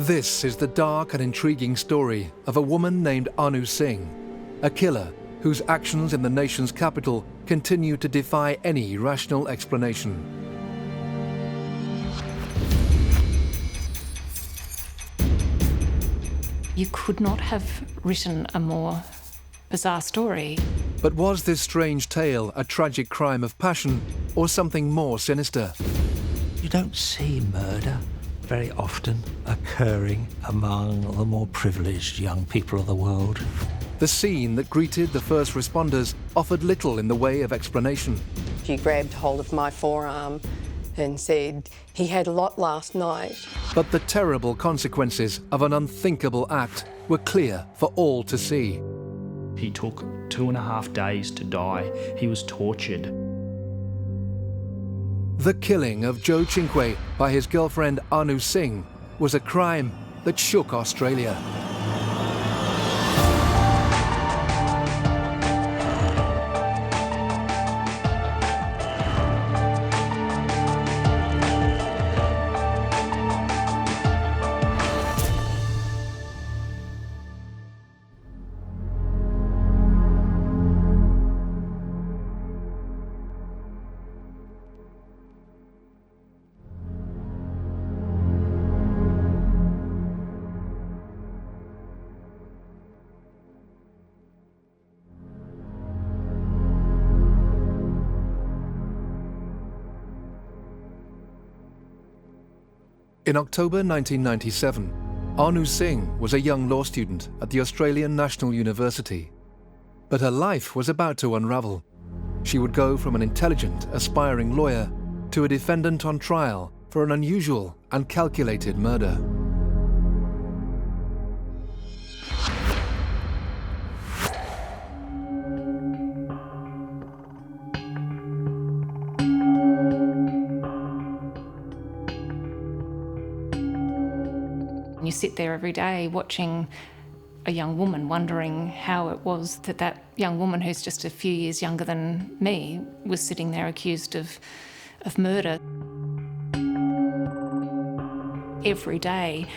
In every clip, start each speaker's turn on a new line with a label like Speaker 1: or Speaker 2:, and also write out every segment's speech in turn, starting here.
Speaker 1: This is the dark and intriguing story of a woman named Anu Singh, a killer whose actions in the nation's capital continue to defy any rational explanation.
Speaker 2: You could not have written a more bizarre story.
Speaker 1: But was this strange tale a tragic crime of passion or something more sinister?
Speaker 3: You don't see murder very often occurring among the more privileged young people of the world.
Speaker 1: The scene that greeted the first responders offered little in the way of explanation.
Speaker 4: She grabbed hold of my forearm and said, "He had a lot last night."
Speaker 1: But the terrible consequences of an unthinkable act were clear for all to see.
Speaker 5: He took 2.5 days to die. He was tortured.
Speaker 1: The killing of Joe Cinque by his girlfriend Anu Singh was a crime that shook Australia. In October 1997, Anu Singh was a young law student at the Australian National University. But her life was about to unravel. She would go from an intelligent, aspiring lawyer to a defendant on trial for an unusual and calculated murder.
Speaker 2: You sit there every day watching a young woman, wondering how it was that that young woman, who's just a few years younger than me, was sitting there accused of murder. Every day,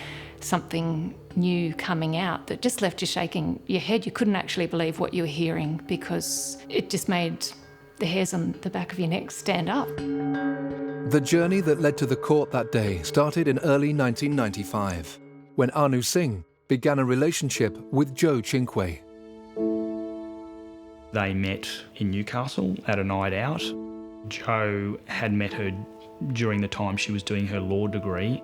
Speaker 2: something new coming out that just left you shaking your head. You couldn't actually believe what you were hearing because it just made the hairs on the back of your neck stand up.
Speaker 1: The journey that led to the court that day started in early 1995. When Anu Singh began a relationship with Joe Cinque.
Speaker 5: They met in Newcastle at a night out. Joe had met her during the time she was doing her law degree.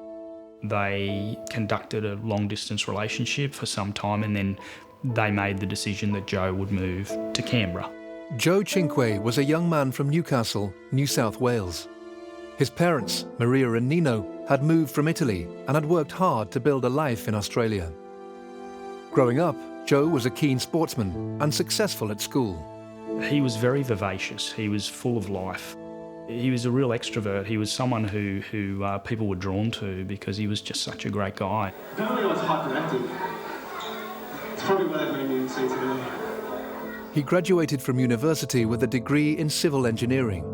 Speaker 5: They conducted a long-distance relationship for some time and then they made the decision that Joe would move to Canberra.
Speaker 1: Joe Cinque was a young man from Newcastle, New South Wales. His parents, Maria and Nino, had moved from Italy and had worked hard to build a life in Australia. Growing up, Joe was a keen sportsman and successful at school.
Speaker 5: He was very vivacious. He was full of life. He was a real extrovert. He was someone who people were drawn to because he was just such a great guy.
Speaker 6: Apparently I was hyperactive. It's probably why that made me insane today.
Speaker 1: He graduated from university with a degree in civil engineering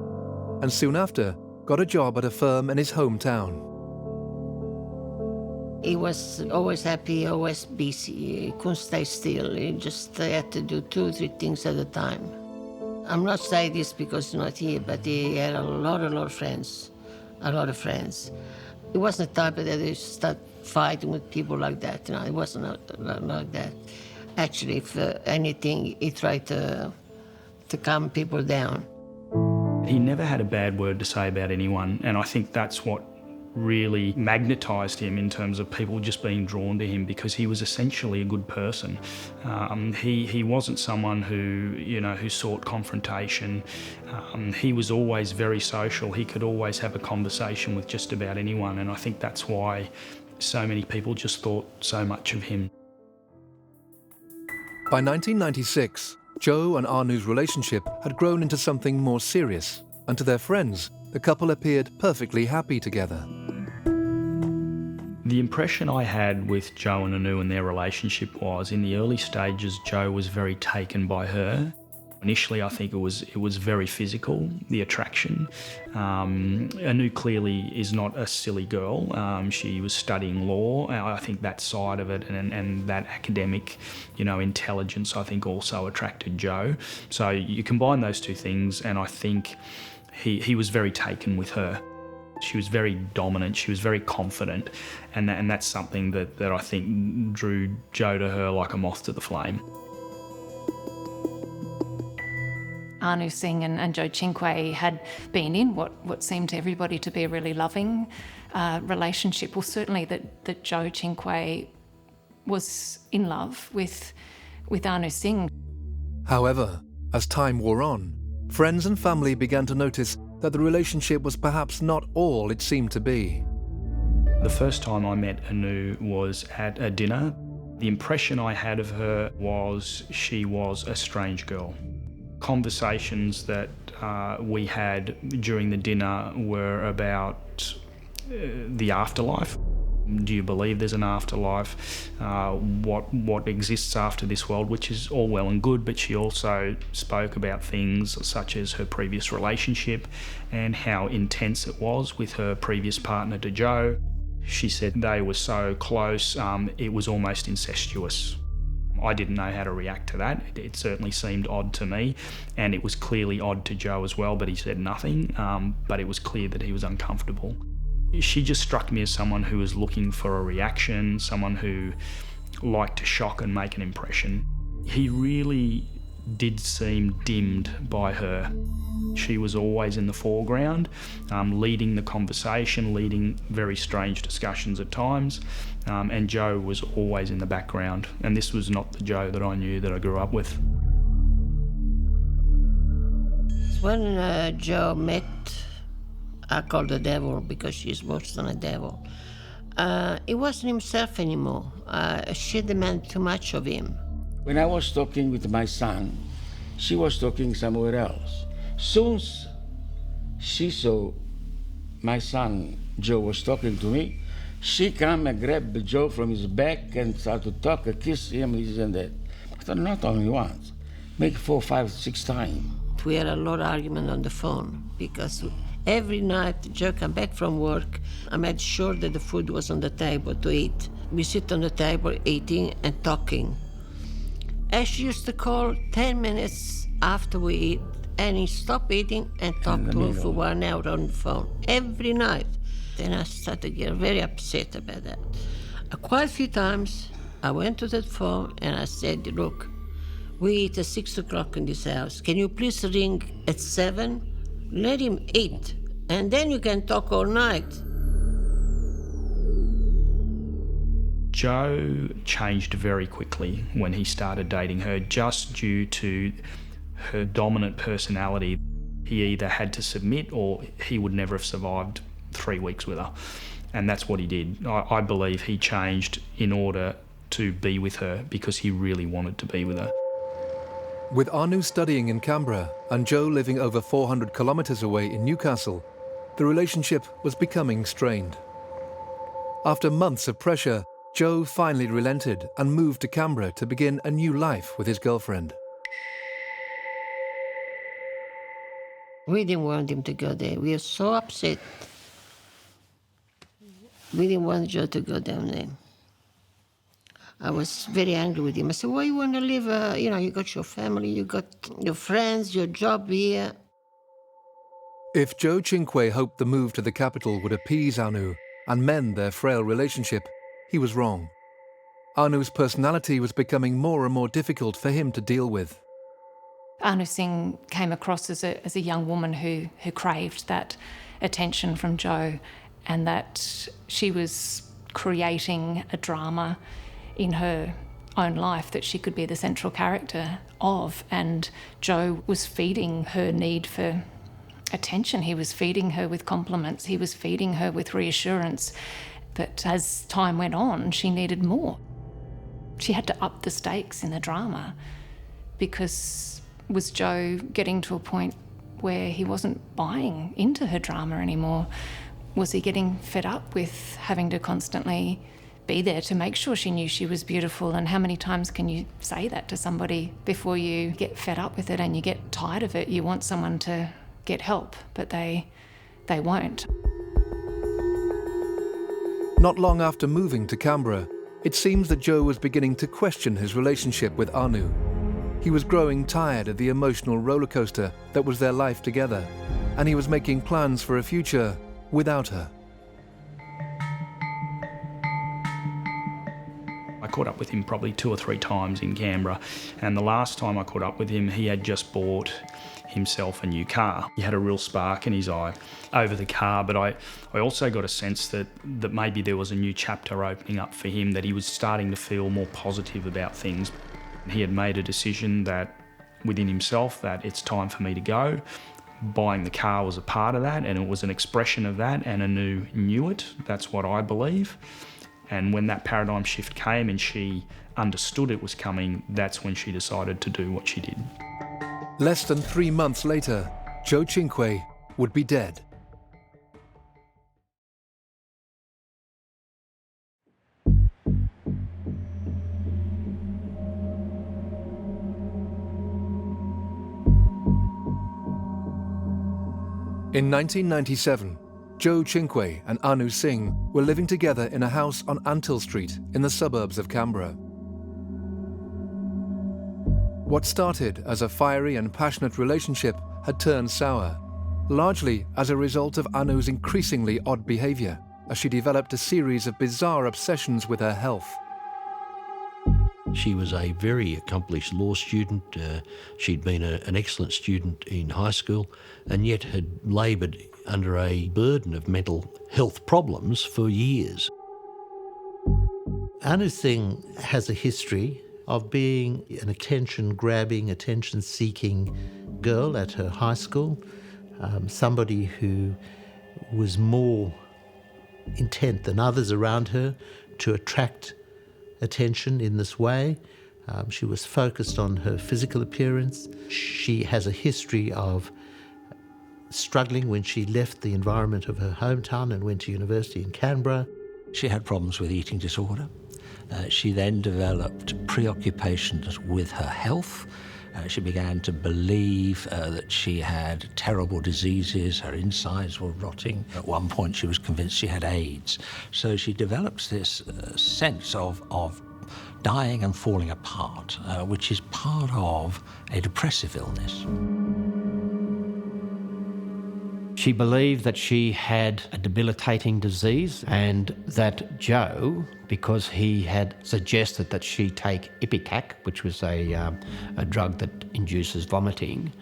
Speaker 1: and soon after got a job at a firm in his hometown.
Speaker 7: He was always happy, always busy. He couldn't stay still. He just had to do 2 or 3 things at a time. I'm not saying this because he's not here, but he had a lot of friends, a lot of friends. He wasn't the type that he start fighting with people like that. He wasn't like that. Actually, if anything, he tried to calm people down.
Speaker 5: He never had a bad word to say about anyone, and I think that's what really magnetised him in terms of people just being drawn to him because he was essentially a good person. He wasn't someone who sought confrontation. He was always very social. He could always have a conversation with just about anyone, and I think that's why so many people just thought so much of him.
Speaker 1: By 1996, Joe and Anu's relationship had grown into something more serious, and to their friends, the couple appeared perfectly happy together.
Speaker 5: The impression I had with Joe and Anu and their relationship was, in the early stages, Joe was very taken by her. Initially, I think it was very physical, the attraction. Anu clearly is not a silly girl. She was studying law. I think that side of it and that academic, intelligence, I think also attracted Joe. So you combine those two things, and I think he was very taken with her. She was very dominant, she was very confident, and that's something that I think drew Joe to her like a moth to the flame.
Speaker 2: Anu Singh and Joe Cinque had been in what seemed to everybody to be a really loving relationship. Well, certainly that Joe Cinque was in love with Anu Singh.
Speaker 1: However, as time wore on, friends and family began to notice that the relationship was perhaps not all it seemed to be.
Speaker 5: The first time I met Anu was at a dinner. The impression I had of her was she was a strange girl. Conversations that we had during the dinner were about the afterlife. Do you believe there's an afterlife? What exists after this world, which is all well and good, but she also spoke about things such as her previous relationship and how intense it was with her previous partner to Joe. She said they were so close, it was almost incestuous. I didn't know how to react to that. It certainly seemed odd to me, and it was clearly odd to Joe as well, but he said nothing, but it was clear that he was uncomfortable. She just struck me as someone who was looking for a reaction, someone who liked to shock and make an impression. He really did seem dimmed by her. She was always in the foreground, leading the conversation, leading very strange discussions at times, and Joe was always in the background. And this was not the Joe that I knew, that I grew up with.
Speaker 7: When Joe met, I call the devil because she's worse than a devil, he wasn't himself anymore. She demanded too much of him.
Speaker 8: When I was talking with my son, she was talking somewhere else. Soon she saw my son, Joe, was talking to me, she came and grabbed Joe from his back and started to talk, kiss him, this and that. But not only once, maybe 4, 5, 6 times.
Speaker 7: We had a lot of argument on the phone because every night Joe came back from work, I made sure that the food was on the table to eat. We sit on the table eating and talking. And she used to call 10 minutes after we eat, and he stopped eating and talked to her for 1 hour on the phone, every night. Then I started to get very upset about that. Quite a few times, I went to that phone and I said, look, we eat at 6 o'clock in this house. Can you please ring at 7? Let him eat, and then you can talk all night.
Speaker 5: Joe changed very quickly when he started dating her, just due to her dominant personality. He either had to submit or he would never have survived 3 weeks with her. And that's what he did. I believe he changed in order to be with her because he really wanted to be with her.
Speaker 1: With Anu studying in Canberra and Joe living over 400 kilometres away in Newcastle, the relationship was becoming strained. After months of pressure, Joe finally relented and moved to Canberra to begin a new life with his girlfriend.
Speaker 7: We didn't want him to go there. We were so upset. We didn't want Joe to go down there. I was very angry with him. I said, why you want to live? You got your family, you got your friends, your job here.
Speaker 1: If Joe Cinque hoped the move to the capital would appease Anu and mend their frail relationship, he was wrong. Anu's personality was becoming more and more difficult for him to deal with.
Speaker 2: Anu Singh came across as a young woman who craved that attention from Joe, and that she was creating a drama in her own life that she could be the central character of, and Joe was feeding her need for attention. He was feeding her with compliments. He was feeding her with reassurance. But as time went on, she needed more. She had to up the stakes in the drama, because was Joe getting to a point where he wasn't buying into her drama anymore? Was he getting fed up with having to constantly be there to make sure she knew she was beautiful. And how many times can you say that to somebody before you get fed up with it and you get tired of it? You want someone to get help, but they won't.
Speaker 1: Not long after moving to Canberra, it seems that Joe was beginning to question his relationship with Anu. He was growing tired of the emotional roller coaster that was their life together, and he was making plans for a future without her.
Speaker 5: I caught up with him probably 2 or 3 times in Canberra, and the last time I caught up with him, he had just bought himself a new car. He had a real spark in his eye over the car, but I also got a sense that maybe there was a new chapter opening up for him, that he was starting to feel more positive about things. He had made a decision that within himself that it's time for me to go. Buying the car was a part of that, and it was an expression of that, and Anu knew it. That's what I believe. And when that paradigm shift came and she understood it was coming, that's when she decided to do what she did.
Speaker 1: Less than 3 months later, Joe Cinque would be dead. In 1997, Joe Cinque and Anu Singh were living together in a house on Antill Street in the suburbs of Canberra. What started as a fiery and passionate relationship had turned sour, largely as a result of Anu's increasingly odd behaviour, as she developed a series of bizarre obsessions with her health.
Speaker 3: She was a very accomplished law student. She'd been an excellent student in high school and yet had laboured under a burden of mental health problems for years. Anu Singh has a history of being an attention-grabbing, attention-seeking girl at her high school, somebody who was more intent than others around her to attract attention in this way. She was focused on her physical appearance. She has a history of struggling when she left the environment of her hometown and went to university in Canberra. She had problems with eating disorder. She then developed preoccupations with her health. She began to believe that she had terrible diseases, her insides were rotting. At one point she was convinced she had AIDS. So she develops this sense of dying and falling apart, which is part of a depressive illness.
Speaker 9: She believed that she had a debilitating disease and that Joe, because he had suggested that she take Ipecac, which was a drug that induces vomiting,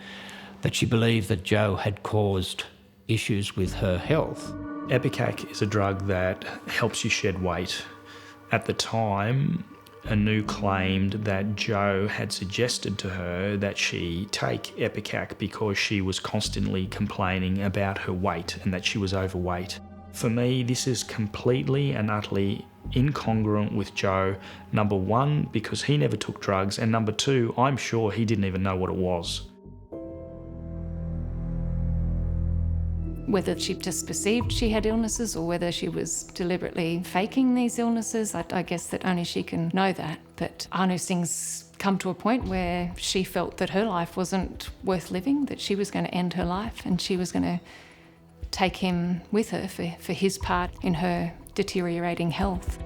Speaker 9: that she believed that Joe had caused issues with her health.
Speaker 5: Ipecac is a drug that helps you shed weight. At the time, Anu claimed that Joe had suggested to her that she take Ipecac because she was constantly complaining about her weight and that she was overweight. For me, this is completely and utterly incongruent with Joe. Number one, because he never took drugs, and number two, I'm sure he didn't even know what it was.
Speaker 2: Whether she just perceived she had illnesses or whether she was deliberately faking these illnesses, I guess that only she can know that. But Anu Singh's come to a point where she felt that her life wasn't worth living, that she was going to end her life and she was going to take him with her for his part in her deteriorating health.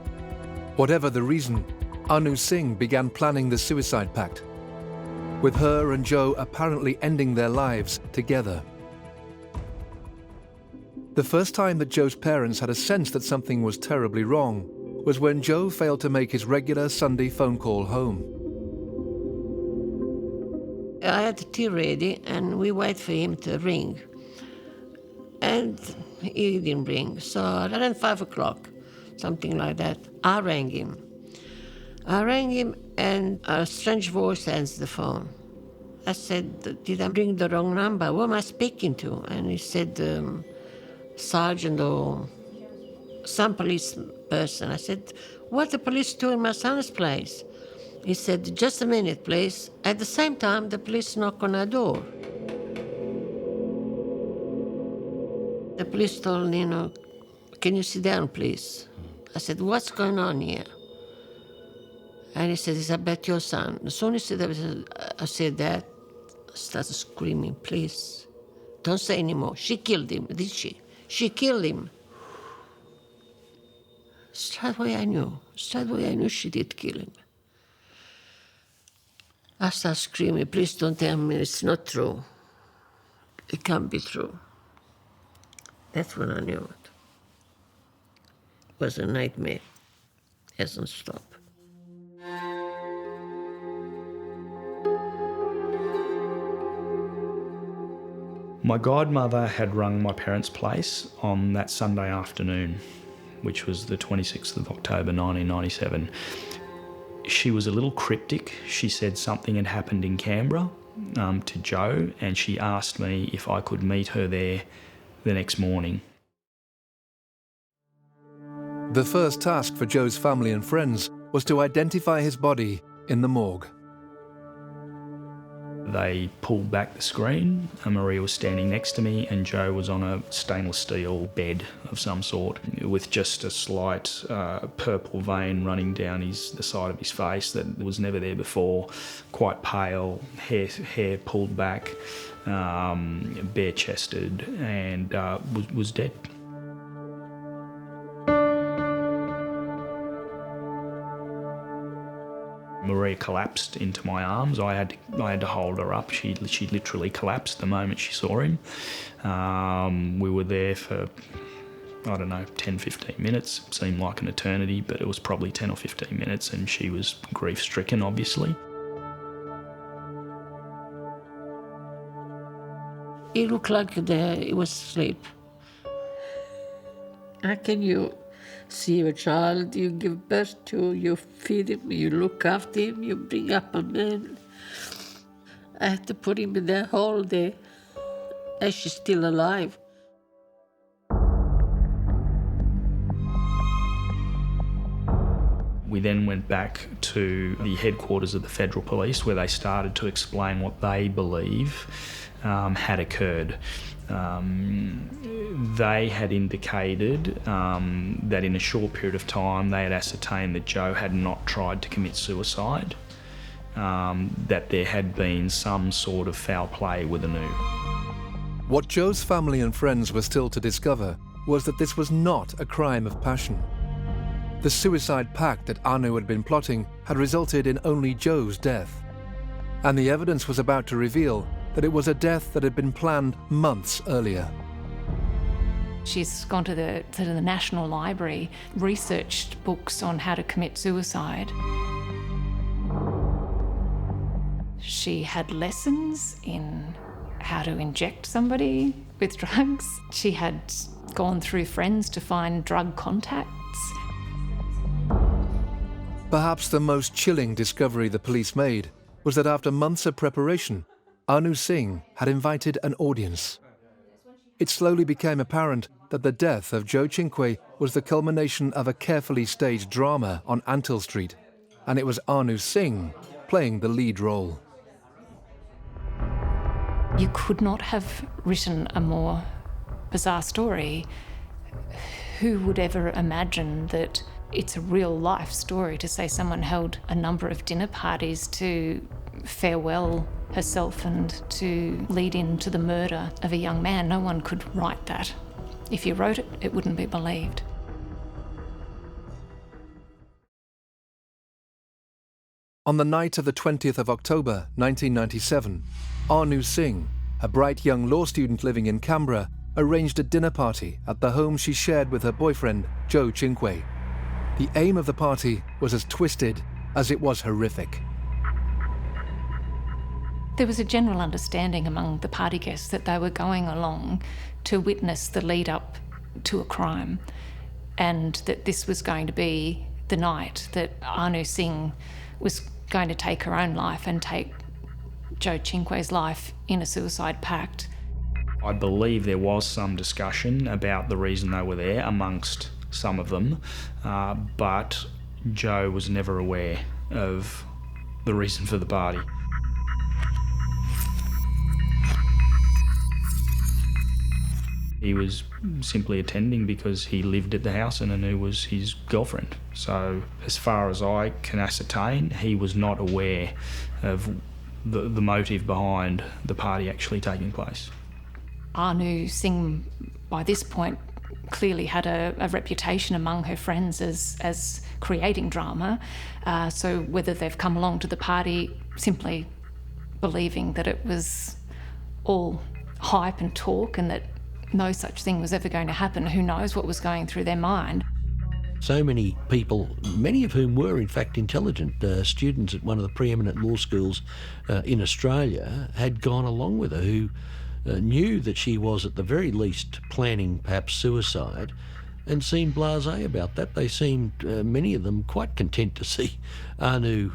Speaker 1: Whatever the reason, Anu Singh began planning the suicide pact, with her and Joe apparently ending their lives together. The first time that Joe's parents had a sense that something was terribly wrong was when Joe failed to make his regular Sunday phone call home.
Speaker 7: I had the tea ready and we waited for him to ring. And he didn't ring. So around 5 o'clock, something like that, I rang him. And a strange voice answered the phone. I said, did I ring the wrong number? Who am I speaking to? And he said, sergeant or some police person. I said, what the police do in my son's place? He said, just a minute, please. At the same time, the police knock on our door. The police told, can you sit down, please? I said, what's going on here? And he said, it's about your son. As soon as I said that, I started screaming, please, don't say anymore. She killed him, did she? She killed him. Straight away I knew she did kill him. I started screaming, please don't tell me it's not true. It can't be true. That's when I knew it. It was a nightmare. Hasn't stopped.
Speaker 5: My godmother had rung my parents' place on that Sunday afternoon, which was the 26th of October 1997. She was a little cryptic. She said something had happened in Canberra to Joe, and she asked me if I could meet her there the next morning.
Speaker 1: The first task for Joe's family and friends was to identify his body in the morgue.
Speaker 5: They pulled back the screen, and Maria was standing next to me, and Joe was on a stainless steel bed of some sort with just a slight purple vein running down the side of his face that was never there before, quite pale, hair pulled back, bare-chested, and was dead. Maria collapsed into my arms. I had to hold her up. She literally collapsed the moment she saw him. We were there for, 10, 15 minutes. It seemed like an eternity, but it was probably 10 or 15 minutes, and she was grief-stricken, obviously.
Speaker 7: He looked like he was asleep. How can you see your child you give birth to, you feed him, you look after him, you bring up a man? I had to put him in there whole day, and she's still alive.
Speaker 5: We then went back to the headquarters of the Federal Police, where they started to explain what they believe had occurred. They had indicated that in a short period of time they had ascertained that Joe had not tried to commit suicide, that there had been some sort of foul play with Anu.
Speaker 1: What Joe's family and friends were still to discover was that this was not a crime of passion. The suicide pact that Anu had been plotting had resulted in only Joe's death, and the evidence was about to reveal that it was a death that had been planned months earlier.
Speaker 2: She's gone to the National Library, researched books on how to commit suicide. She had lessons in how to inject somebody with drugs. She had gone through friends to find drug contacts.
Speaker 1: Perhaps the most chilling discovery the police made was that after months of preparation, Anu Singh had invited an audience. It slowly became apparent that the death of Joe Cinque was the culmination of a carefully staged drama on Antill Street, and it was Anu Singh playing the lead role.
Speaker 2: You could not have written a more bizarre story. Who would ever imagine that it's a real life story to say someone held a number of dinner parties to farewell herself and to lead into the murder of a young man? No one could write that. If you wrote it, it wouldn't be believed.
Speaker 1: On the night of the 20th of October 1997, Anu Singh, a bright young law student living in Canberra, arranged a dinner party at the home she shared with her boyfriend, Joe Cinque. The aim of the party was as twisted as it was horrific.
Speaker 2: There was a general understanding among the party guests that they were going along to witness the lead up to a crime, and that this was going to be the night that Anu Singh was going to take her own life and take Joe Cinque's life in a suicide pact.
Speaker 5: I believe there was some discussion about the reason they were there amongst some of them, but Joe was never aware of the reason for the party. He was simply attending because he lived at the house and Anu was his girlfriend. So as far as I can ascertain, he was not aware of the motive behind the party actually taking place.
Speaker 2: Anu Singh, by this point, clearly had a reputation among her friends as creating drama. So whether they've come along to the party simply believing that it was all hype and talk and that no such thing was ever going to happen, who knows what was going through their mind.
Speaker 10: So many people, many of whom were in fact intelligent students at one of the preeminent law schools in Australia, had gone along with her, who knew that she was at the very least planning perhaps suicide, and seemed blasé about that. They seemed, many of them, quite content to see Anu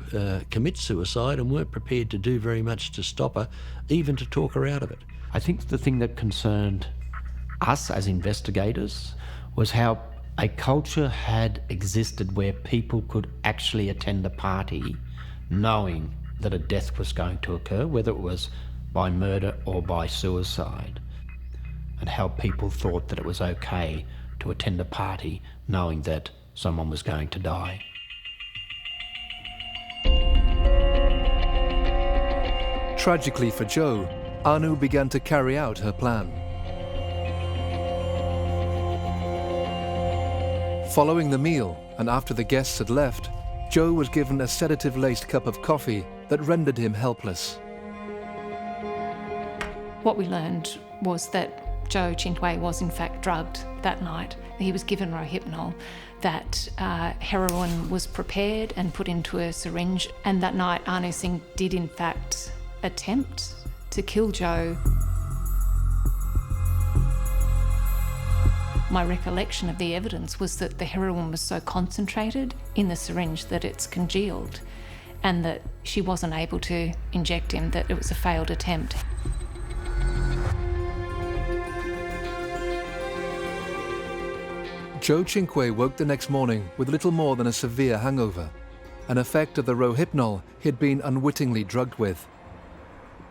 Speaker 10: commit suicide and weren't prepared to do very much to stop her, even to talk her out of it.
Speaker 9: I think the thing that concerned us as investigators was how a culture had existed where people could actually attend a party knowing that a death was going to occur, whether it was by murder or by suicide, and how people thought that it was okay to attend a party knowing that someone was going to die.
Speaker 1: Tragically for Jo, Anu began to carry out her plan. Following the meal, and after the guests had left, Jo was given a sedative-laced cup of coffee that rendered him helpless.
Speaker 2: What we learned was that Jo Cinque was in fact drugged that night. He was given Rohypnol, that heroin was prepared and put into a syringe, and that night Anu Singh did in fact attempt to kill Jo. My recollection of the evidence was that the heroin was so concentrated in the syringe that it's congealed, and that she wasn't able to inject him, that it was a failed attempt.
Speaker 1: Jo Cinque woke the next morning with little more than a severe hangover, an effect of the Rohypnol he had been unwittingly drugged with.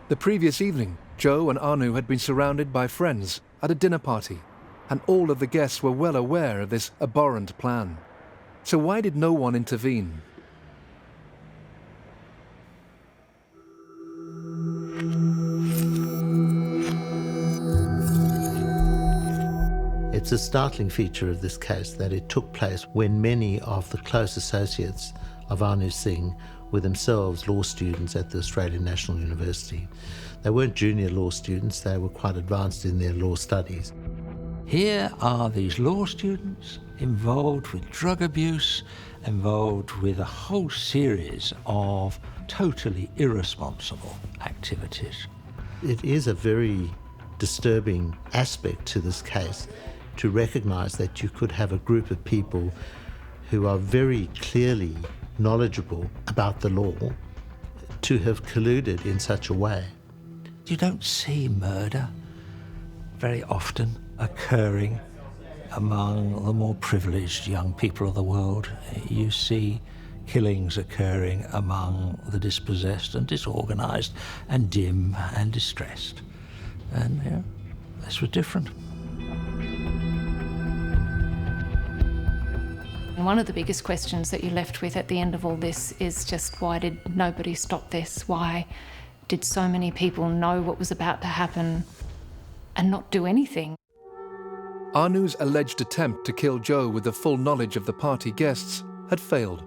Speaker 1: The previous evening, Jo and Anu had been surrounded by friends at a dinner party, and all of the guests were well aware of this abhorrent plan. So why did no one intervene?
Speaker 3: It's a startling feature of this case that it took place when many of the close associates of Anu Singh were themselves law students at the Australian National University. They weren't junior law students, they were quite advanced in their law studies.
Speaker 10: Here are these law students involved with drug abuse, involved with a whole series of totally irresponsible activities.
Speaker 3: It is a very disturbing aspect to this case to recognise that you could have a group of people who are very clearly knowledgeable about the law to have colluded in such a way.
Speaker 10: You don't see murder very often occurring among the more privileged young people of the world. You see killings occurring among the dispossessed and disorganised and dim and distressed. And this was different.
Speaker 2: And one of the biggest questions that you're left with at the end of all this is just, why did nobody stop this? Why did so many people know what was about to happen and not do anything?
Speaker 1: Anu's alleged attempt to kill Jo with the full knowledge of the party guests had failed.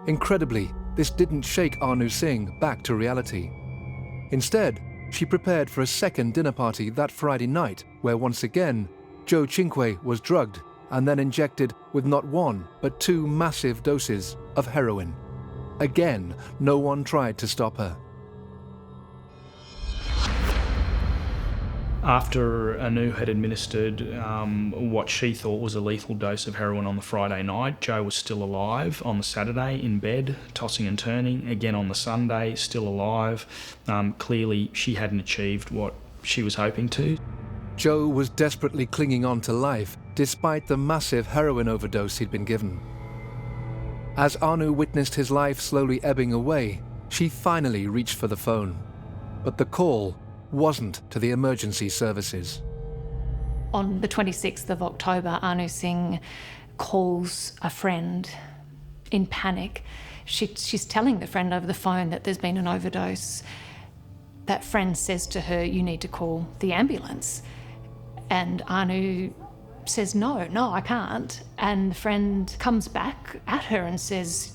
Speaker 1: Incredibly, this didn't shake Anu Singh back to reality. Instead, she prepared for a second dinner party that Friday night, where once again, Jo Cinque was drugged and then injected with not one, but 2 massive doses of heroin. Again, no one tried to stop her.
Speaker 5: After Anu had administered what she thought was a lethal dose of heroin on the Friday night, Jo was still alive on the Saturday in bed, tossing and turning. Again on the Sunday, still alive. Clearly, she hadn't achieved what she was hoping to.
Speaker 1: Jo was desperately clinging on to life despite the massive heroin overdose he'd been given. As Anu witnessed his life slowly ebbing away, she finally reached for the phone. But the call wasn't to the emergency services.
Speaker 2: On the 26th of October, Anu Singh calls a friend in panic. She's telling the friend over the phone that there's been an overdose. That friend says to her, "You need to call the ambulance." And Anu says, no, I can't. And the friend comes back at her and says,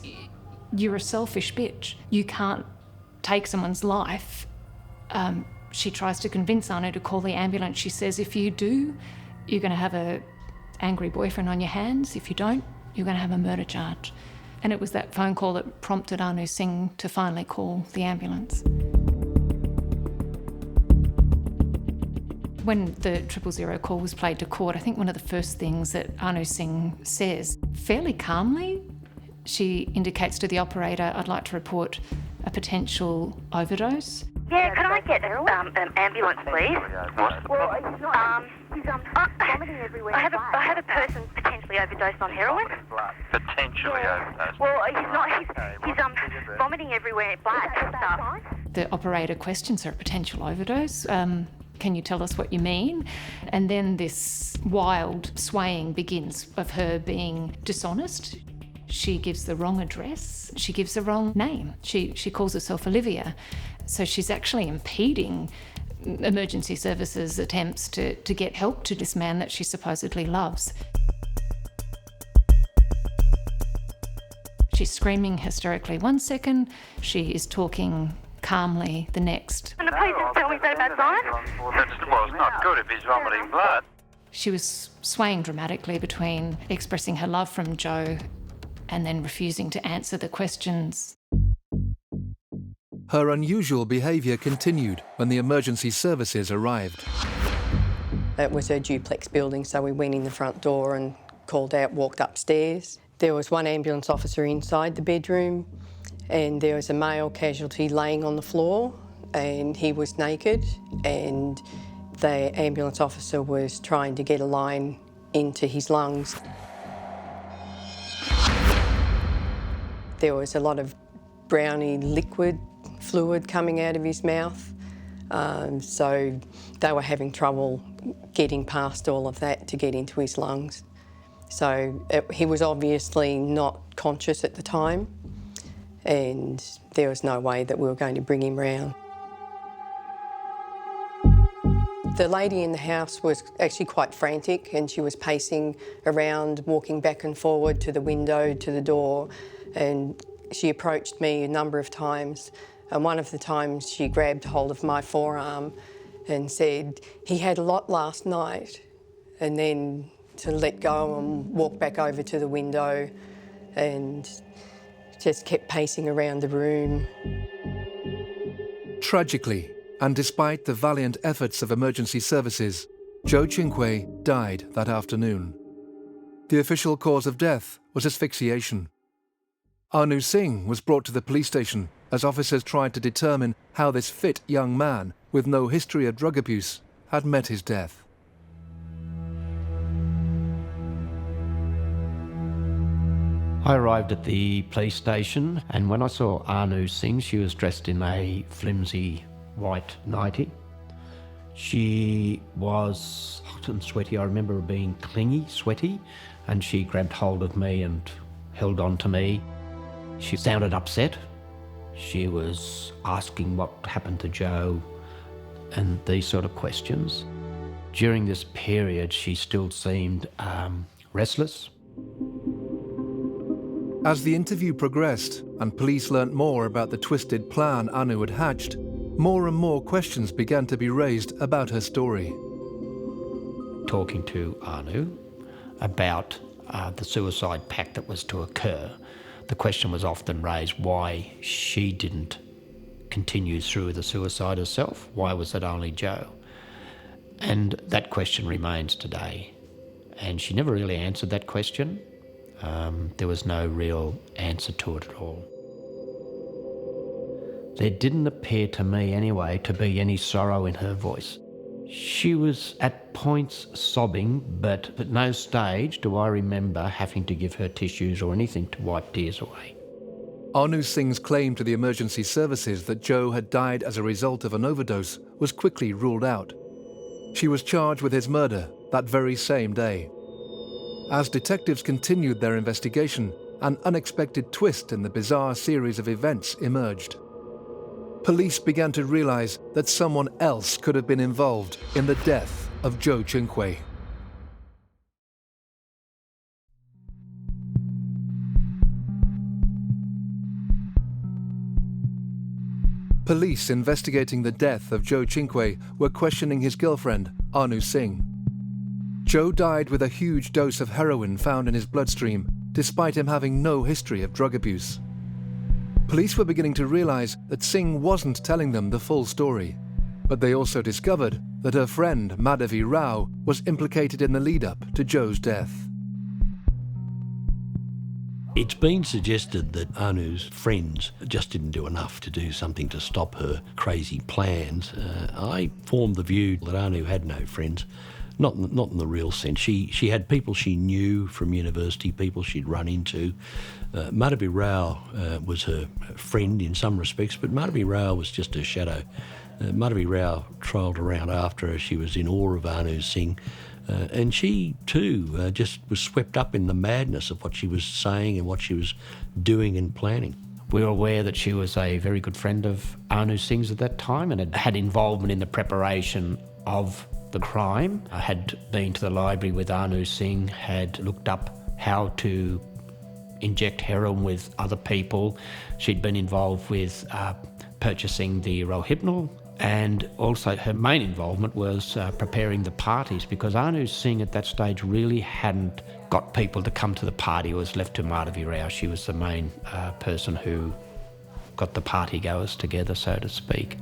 Speaker 2: "You're a selfish bitch. You can't take someone's life." She tries to convince Anu to call the ambulance. She says, "If you do, you're going to have an angry boyfriend on your hands. If you don't, you're going to have a murder charge." And it was that phone call that prompted Anu Singh to finally call the ambulance. When the 000 call was played to court, I think one of the first things that Anu Singh says, fairly calmly, she indicates to the operator, "I'd like to report a potential overdose."
Speaker 11: Yeah, could I get an ambulance, please? He's vomiting everywhere. I have a person potentially overdosed on heroin.
Speaker 12: Potentially overdosed?
Speaker 11: Well, he's vomiting everywhere, blood and stuff.
Speaker 2: The operator questions her, "Potential overdose? Can you tell us what you mean?" And then this wild swaying begins of her being dishonest. She gives the wrong address. She gives the wrong name. She calls herself Olivia. So she's actually impeding emergency services' attempts to get help to this man that she supposedly loves. She's screaming hysterically one second. She is talking calmly the next.
Speaker 11: Can the police just tell me is that a bad sign?
Speaker 12: Well, it's not good if he's vomiting blood.
Speaker 2: She was swaying dramatically between expressing her love from Joe and then refusing to answer the questions.
Speaker 1: Her unusual behaviour continued when the emergency services arrived.
Speaker 4: It was a duplex building, so we went in the front door and called out, walked upstairs. There was one ambulance officer inside the bedroom, and there was a male casualty laying on the floor, and he was naked, and the ambulance officer was trying to get a line into his lungs. There was a lot of browny liquid fluid coming out of his mouth, so they were having trouble getting past all of that to get into his lungs. So he was obviously not conscious at the time, and there was no way that we were going to bring him round. The lady in the house was actually quite frantic, and she was pacing around, walking back and forward to the window, to the door, and she approached me a number of times. And one of the times she grabbed hold of my forearm and said, "He had a lot last night," and then to let go and walk back over to the window and just kept pacing around the room.
Speaker 1: Tragically, and despite the valiant efforts of emergency services, Joe Cinque died that afternoon. The official cause of death was asphyxiation. Anu Singh was brought to the police station as officers tried to determine how this fit young man with no history of drug abuse had met his death.
Speaker 9: I arrived at the police station, and when I saw Anu Singh, she was dressed in a flimsy white nightie. She was hot and sweaty. I remember her being clingy, sweaty, and she grabbed hold of me and held on to me. She sounded upset. She was asking what happened to Joe and these sort of questions. During this period, she still seemed restless.
Speaker 1: As the interview progressed and police learnt more about the twisted plan Anu had hatched, more and more questions began to be raised about her story.
Speaker 9: Talking to Anu about the suicide pact that was to occur, the question was often raised why she didn't continue through the suicide herself. Why was it only Joe? And that question remains today. And she never really answered that question. There was no real answer to it at all. There didn't appear to me anyway to be any sorrow in her voice. She was at points sobbing, but at no stage do I remember having to give her tissues or anything to wipe tears away.
Speaker 1: Anu Singh's claim to the emergency services that Joe had died as a result of an overdose was quickly ruled out. She was charged with his murder that very same day. As detectives continued their investigation, an unexpected twist in the bizarre series of events emerged. Police began to realize that someone else could have been involved in the death of Joe Cinque. Police investigating the death of Joe Cinque were questioning his girlfriend, Anu Singh. Joe died with a huge dose of heroin found in his bloodstream, despite him having no history of drug abuse. Police were beginning to realize that Singh wasn't telling them the full story, but they also discovered that her friend Madhavi Rao was implicated in the lead-up to Joe's death.
Speaker 10: It's been suggested that Anu's friends just didn't do enough to do something to stop her crazy plans. I formed the view that Anu had no friends, not in the real sense. She had people she knew from university, people she'd run into. Madhavi Rao was her friend in some respects, but Madhavi Rao was just her shadow. Madhavi Rao trolled around after her. She was in awe of Anu Singh. And she, too, just was swept up in the madness of what she was saying and what she was doing and planning.
Speaker 9: We were aware that she was a very good friend of Anu Singh's at that time and had involvement in the preparation of the crime. I had been to the library with Anu Singh, had looked up how to inject heroin with other people. She'd been involved with purchasing the Rohypnol, and also her main involvement was preparing the parties, because Anu Singh at that stage really hadn't got people to come to the party. It was left to Madhavi Rao. She was the main person who got the party goers together, so to speak.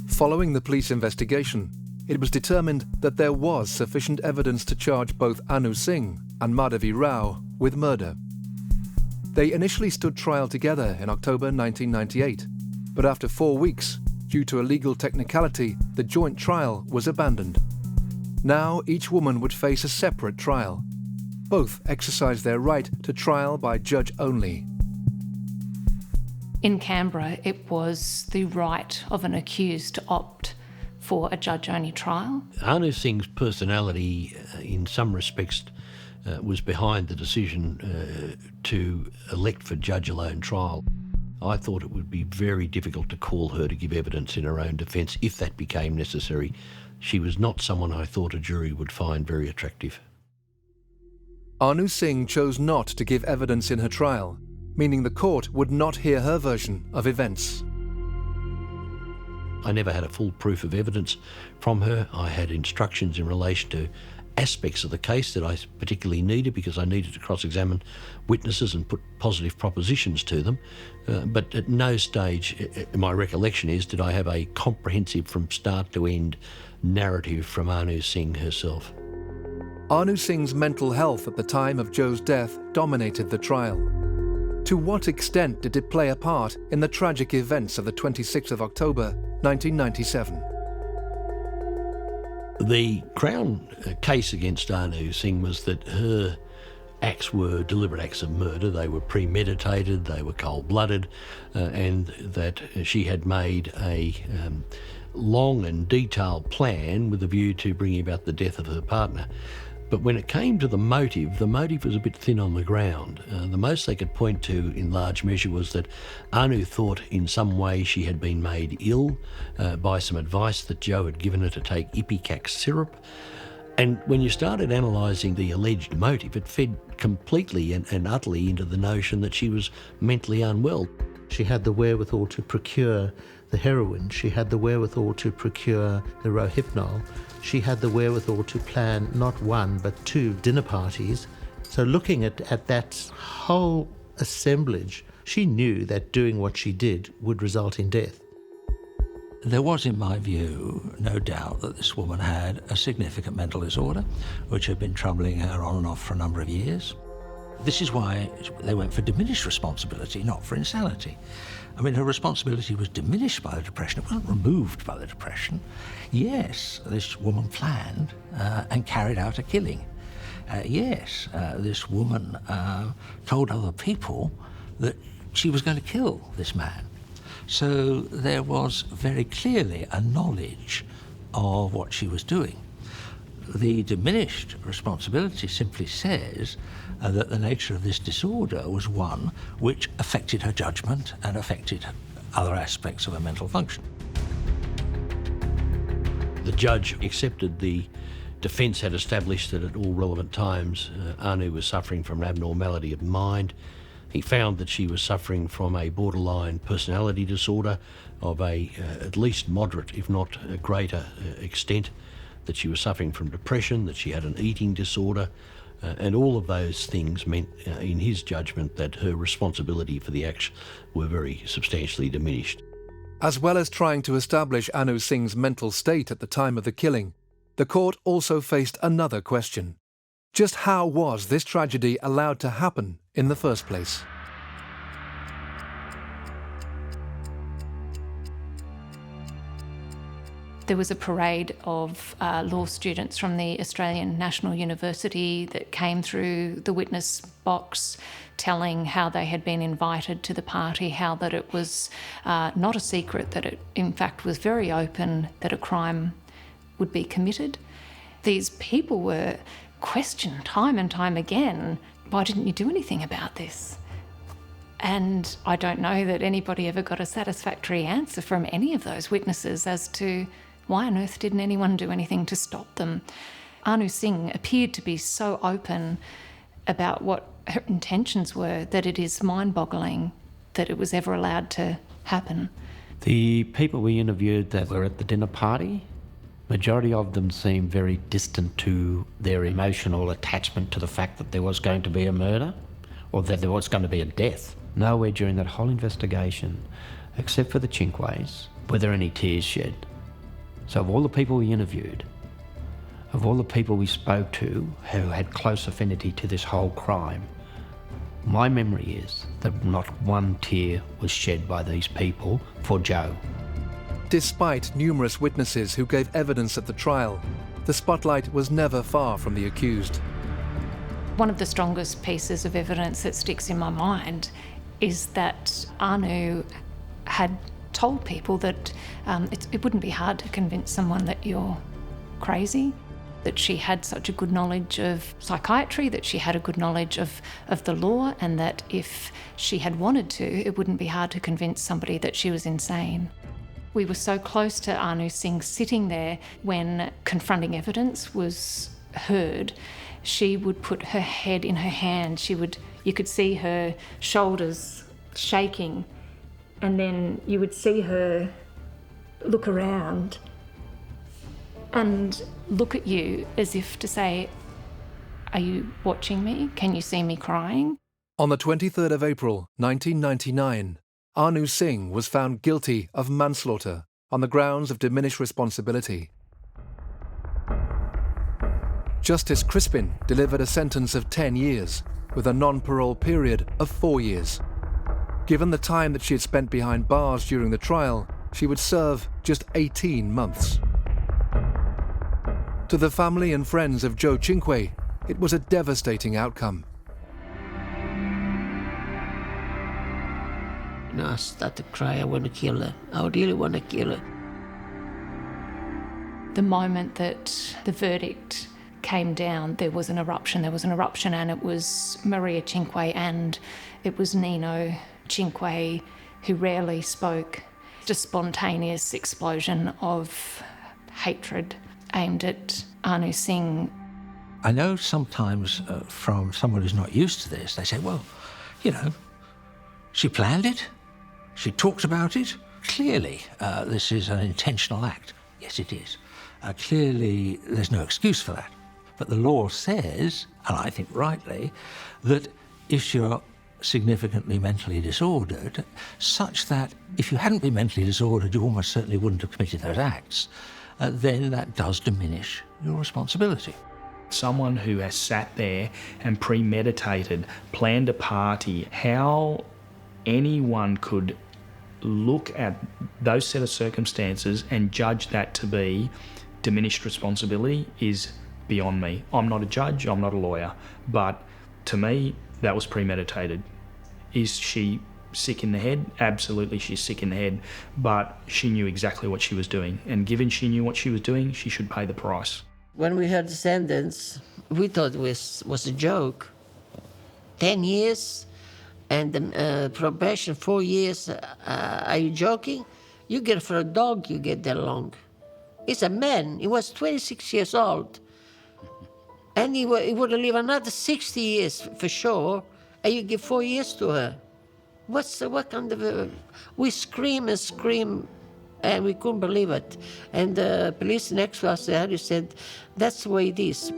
Speaker 1: Following the police investigation, it was determined that there was sufficient evidence to charge both Anu Singh and Madhavi Rao with murder. They initially stood trial together in October 1998, but after 4 weeks, due to a legal technicality, the joint trial was abandoned. Now each woman would face a separate trial. Both exercised their right to trial by judge only.
Speaker 2: In Canberra, it was the right of an accused to opt for a judge-only trial.
Speaker 10: Anu Singh's personality, in some respects, was behind the decision to elect for judge-alone trial. I thought it would be very difficult to call her to give evidence in her own defence if that became necessary. She was not someone I thought a jury would find very attractive.
Speaker 1: Anu Singh chose not to give evidence in her trial, meaning the court would not hear her version of events.
Speaker 10: I never had a full proof of evidence from her. I had instructions in relation to aspects of the case that I particularly needed, because I needed to cross-examine witnesses and put positive propositions to them. But at no stage, my recollection is, did I have a comprehensive from start to end narrative from Anu Singh herself.
Speaker 1: Anu Singh's mental health at the time of Joe's death dominated the trial. To what extent did it play a part in the tragic events of the 26th of October, 1997?
Speaker 10: The Crown case against Anu Singh was that her acts were deliberate acts of murder. They were premeditated, they were cold-blooded, and that she had made a long and detailed plan with a view to bringing about the death of her partner. But when it came to the motive was a bit thin on the ground. The most they could point to in large measure was that Anu thought in some way she had been made ill by some advice that Joe had given her to take ipecac syrup. And when you started analysing the alleged motive, it fed completely and utterly into the notion that she was mentally unwell.
Speaker 3: She had the wherewithal to procure the heroin. She had the wherewithal to procure the Rohypnol. She had the wherewithal to plan not one but 2 dinner parties. So looking at that whole assemblage, she knew that doing what she did would result in death.
Speaker 13: There was, in my view, no doubt that this woman had a significant mental disorder, which had been troubling her on and off for a number of years. This is why they went for diminished responsibility, not for insanity. I mean, her responsibility was diminished by the depression. It wasn't removed by the depression. Yes, this woman planned and carried out a killing. Yes, this woman told other people that she was going to kill this man. So there was very clearly a knowledge of what she was doing. The diminished responsibility simply says that the nature of this disorder was one which affected her judgment and affected other aspects of her mental function.
Speaker 10: The judge accepted the defence had established that at all relevant times Anu was suffering from an abnormality of mind. He found that she was suffering from a borderline personality disorder of at least moderate, if not a greater extent, that she was suffering from depression, that she had an eating disorder, and all of those things meant, in his judgment, that her responsibility for the acts were very substantially diminished.
Speaker 1: As well as trying to establish Anu Singh's mental state at the time of the killing, the court also faced another question. Just how was this tragedy allowed to happen in the first place?
Speaker 2: There was a parade of law students from the Australian National University that came through the witness box telling how they had been invited to the party, how that it was not a secret, that it in fact was very open, that a crime would be committed. These people were questioned time and time again, why didn't you do anything about this? And I don't know that anybody ever got a satisfactory answer from any of those witnesses as to why on earth didn't anyone do anything to stop them. Anu Singh appeared to be so open about what her intentions were that it is mind-boggling that it was ever allowed to happen.
Speaker 9: The people we interviewed that were at the dinner party, majority of them seemed very distant to their emotional attachment to the fact that there was going to be a murder or that there was going to be a death. Nowhere during that whole investigation, except for the Cinques, were there any tears shed. So of all the people we interviewed, of all the people we spoke to who had close affinity to this whole crime, my memory is that not one tear was shed by these people for Joe.
Speaker 1: Despite numerous witnesses who gave evidence at the trial, the spotlight was never far from the accused.
Speaker 2: One of the strongest pieces of evidence that sticks in my mind is that Anu had told people that it wouldn't be hard to convince someone that you're crazy, that she had such a good knowledge of psychiatry, that she had a good knowledge of the law, and that if she had wanted to, it wouldn't be hard to convince somebody that she was insane. We were so close to Anu Singh sitting there when confronting evidence was heard. She would put her head in her hand. You could see her shoulders shaking, and then you would see her look around and look at you as if to say, are you watching me? Can you see me crying?
Speaker 1: On the 23rd of April, 1999, Anu Singh was found guilty of manslaughter on the grounds of diminished responsibility. Justice Crispin delivered a sentence of 10 years, with a non-parole period of 4 years. Given the time that she had spent behind bars during the trial, she would serve just 18 months. To the family and friends of Joe Cinque, it was a devastating outcome.
Speaker 7: I started to cry. I want to kill her. I really want to kill her.
Speaker 2: The moment that the verdict came down, there was an eruption. There was an eruption, and it was Maria Cinque and it was Nino Cinque, who rarely spoke. Just spontaneous explosion of hatred aimed at Anu Singh.
Speaker 13: I know sometimes from someone who's not used to this, they say, well, you know, she planned it, she talked about it. Clearly, this is an intentional act. Yes, it is. Clearly, there's no excuse for that. But the law says, and I think rightly, that if you're significantly mentally disordered, such that if you hadn't been mentally disordered, you almost certainly wouldn't have committed those acts, then that does diminish your responsibility.
Speaker 5: Someone who has sat there and premeditated, planned a party, how anyone could look at those set of circumstances and judge that to be diminished responsibility is beyond me. I'm not a judge, I'm not a lawyer, but to me, that was premeditated. Is she sick in the head? Absolutely, she's sick in the head, but she knew exactly what she was doing, and given she knew what she was doing, she should pay the price.
Speaker 7: When we heard the sentence, we thought it was a joke. 10 years and probation 4 years. Are you joking? You get for a dog, you get that long. He's a man. He was 26 years old. And he would live another 60 years for sure, and you give 4 years to her. What kind of... we scream and scream, and we couldn't believe it. And the police next to us said, that's the way it is.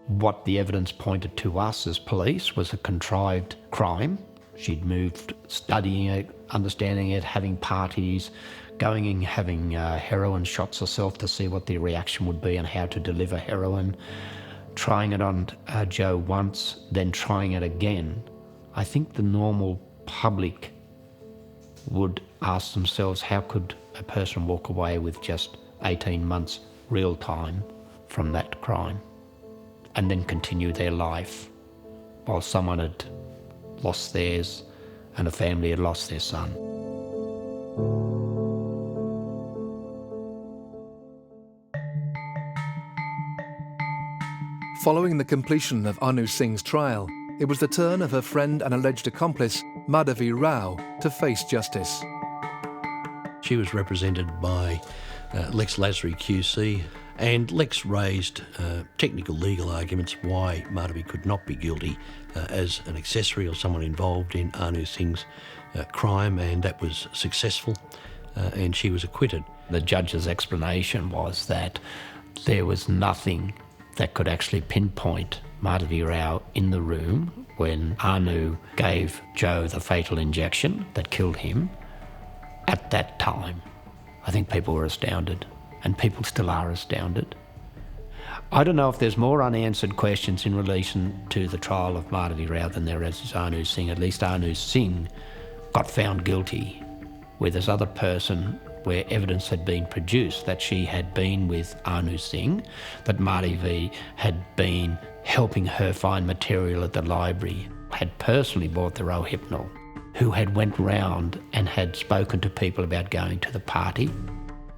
Speaker 9: What the evidence pointed to us as police was a contrived crime. She'd moved studying it, understanding it, having parties, going and having heroin shots herself to see what the reaction would be and how to deliver heroin, trying it on Joe once, then trying it again. I think the normal public would ask themselves, how could a person walk away with just 18 months real time from that crime and then continue their life while someone had lost theirs and a family had lost their son.
Speaker 1: Following the completion of Anu Singh's trial, it was the turn of her friend and alleged accomplice, Madhavi Rao, to face justice.
Speaker 10: She was represented by Lex Lasry QC, and Lex raised technical legal arguments why Madhavi could not be guilty as an accessory or someone involved in Anu Singh's crime, and that was successful, and she was acquitted.
Speaker 9: The judge's explanation was that there was nothing that could actually pinpoint Madhavi Rao in the room when Anu gave Joe the fatal injection that killed him at that time. I think people were astounded, and people still are astounded. I don't know if there's more unanswered questions in relation to the trial of Madhavi Rao than there is Anu Singh. At least Anu Singh got found guilty, where this other person, where evidence had been produced that she had been with Anu Singh, that Madhavi had been helping her find material at the library, had personally bought the Rohypnol, who had went round and had spoken to people about going to the party,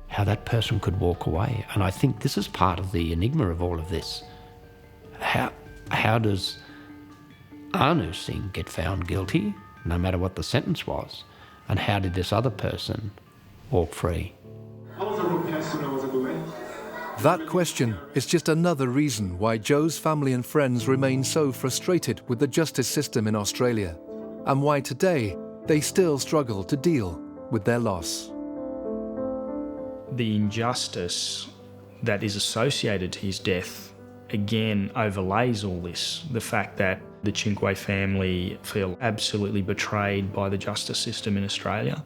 Speaker 9: how that person could walk away. And I think this is part of the enigma of all of this. How does Anu Singh get found guilty, no matter what the sentence was? And how did this other person walk free?
Speaker 1: That question is just another reason why Joe's family and friends remain so frustrated with the justice system in Australia, and why today they still struggle to deal with their loss.
Speaker 5: The injustice that is associated to his death again overlays all this. The fact that the Cinque family feel absolutely betrayed by the justice system in Australia.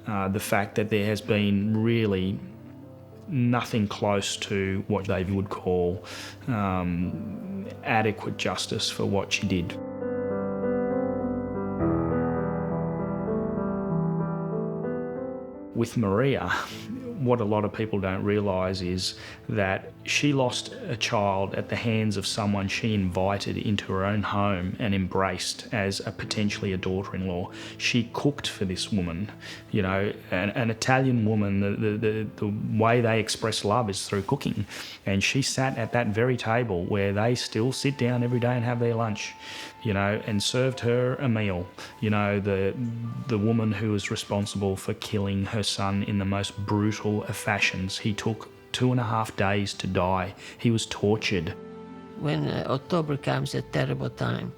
Speaker 5: The fact that there has been really nothing close to what they would call adequate justice for what she did. With Maria, what a lot of people don't realise is that she lost a child at the hands of someone she invited into her own home and embraced as potentially a daughter-in-law. She cooked for this woman, you know, an Italian woman, the way they express love is through cooking. And she sat at that very table where they still sit down every day and have their lunch, you know, and served her a meal. You know, the woman who was responsible for killing her son in the most brutal of fashions. He took 2.5 days to die. He was tortured.
Speaker 7: When October comes, a terrible time.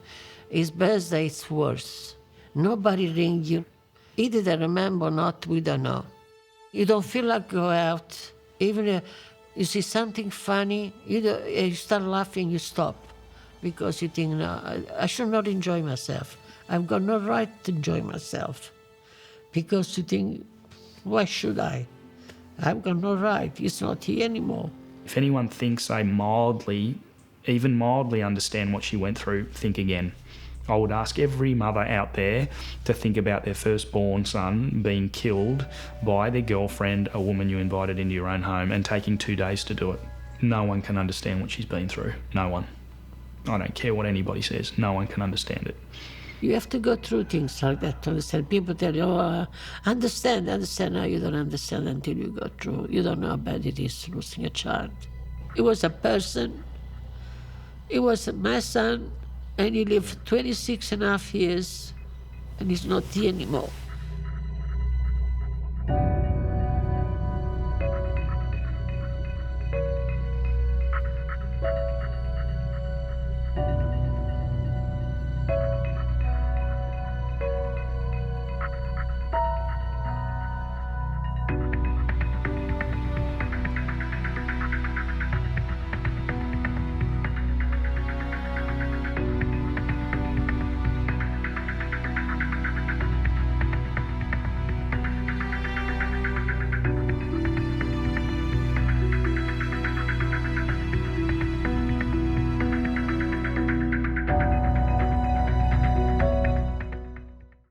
Speaker 7: His birthday is worse. Nobody rings you. Either they remember or not, we don't know. You don't feel like go out. Even you see something funny, you start laughing, you stop. Because you think, no, I should not enjoy myself. I've got no right to enjoy myself. Because you think, why should I? I've got no right. It's not here anymore.
Speaker 5: If anyone thinks they even mildly understand what she went through, think again. I would ask every mother out there to think about their firstborn son being killed by their girlfriend, a woman you invited into your own home, and taking 2 days to do it. No one can understand what she's been through. No one. I don't care what anybody says. No one can understand it.
Speaker 7: You have to go through things like that to understand. People tell you, oh, understand. No, you don't understand until you go through. You don't know how bad it is losing a child. He was a person. He was my son, and he lived 26 and a half years, and he's not here anymore.